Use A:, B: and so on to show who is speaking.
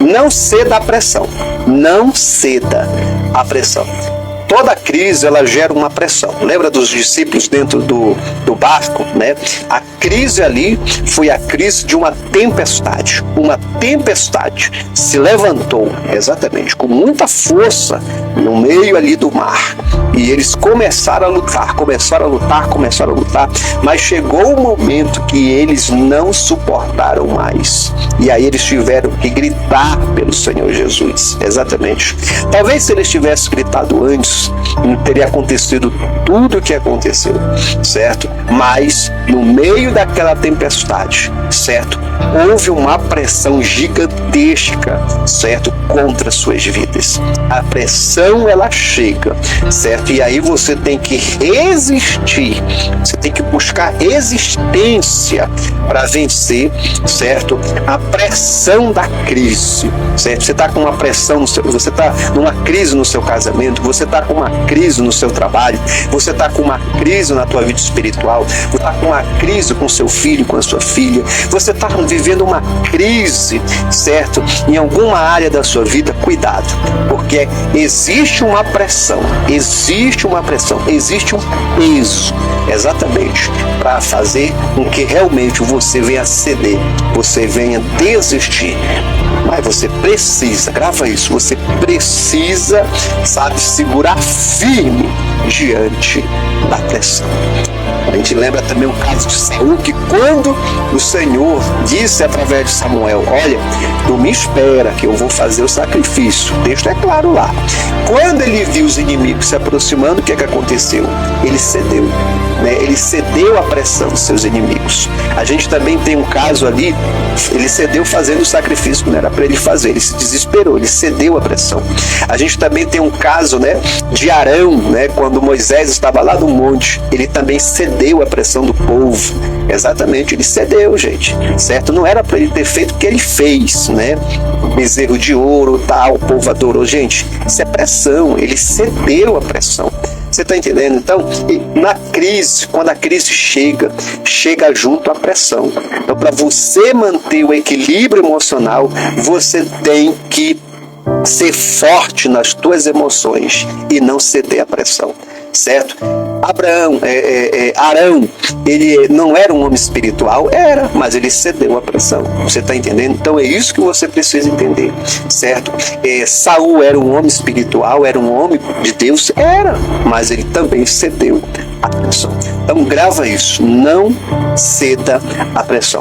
A: Não ceda à pressão. Não ceda à pressão. Toda crise, ela gera uma pressão. Lembra dos discípulos dentro do barco, né? A crise ali foi a crise de uma tempestade. Uma tempestade se levantou, exatamente, com muita força no meio ali do mar. E eles começaram a lutar, mas chegou um momento que eles não suportaram mais. E aí eles tiveram que gritar pelo Senhor Jesus, exatamente. Talvez se eles tivessem gritado antes, não teria acontecido tudo o que aconteceu, certo? Mas no meio daquela tempestade, certo? Houve uma pressão gigantesca, certo? Contra suas vidas. A pressão, ela chega, certo? E aí você tem que resistir, você tem que buscar resistência para vencer, certo? A pressão da crise, certo? Você está com uma pressão, você está numa crise no seu casamento, você está com uma crise no seu trabalho, você está com uma crise na tua vida espiritual, você está com uma crise com seu filho, com a sua filha, você está vivendo uma crise, certo? Em alguma área da sua vida, cuidado, porque existe uma pressão, existe um peso, exatamente, para fazer com que realmente você venha ceder, você venha desistir. Mas você precisa, grava isso, você precisa, sabe, segurar firme diante da pressão. A gente lembra também o caso de Saul, que quando o Senhor disse através de Samuel, olha, tu me espera que eu vou fazer o sacrifício. O texto é claro lá. Quando ele viu os inimigos se aproximando, o que é que aconteceu? Ele cedeu, né? Ele cedeu à pressão dos seus inimigos. A gente também tem um caso ali, ele cedeu fazendo o sacrifício que não era para ele fazer, ele se desesperou, ele cedeu à pressão. A gente também tem um caso, né, de Arão, né, quando Moisés estava lá no monte, ele também cedeu à pressão do povo. Exatamente, ele cedeu, gente, certo? Não era para ele ter feito o que ele fez, né? Bezerro de ouro, tal, o povo adorou. Gente, isso é pressão, ele cedeu à pressão. Você está entendendo? Então, na crise, quando a crise chega junto à pressão. Então, para você manter o equilíbrio emocional, você tem que ser forte nas tuas emoções e não ceder à pressão, certo? Arão, ele não era um homem espiritual, era, mas ele cedeu à pressão. Você está entendendo? Então é isso que você precisa entender, certo? Saul era um homem espiritual, era um homem de Deus, era, mas ele também cedeu à pressão. Então grava isso, não ceda à pressão.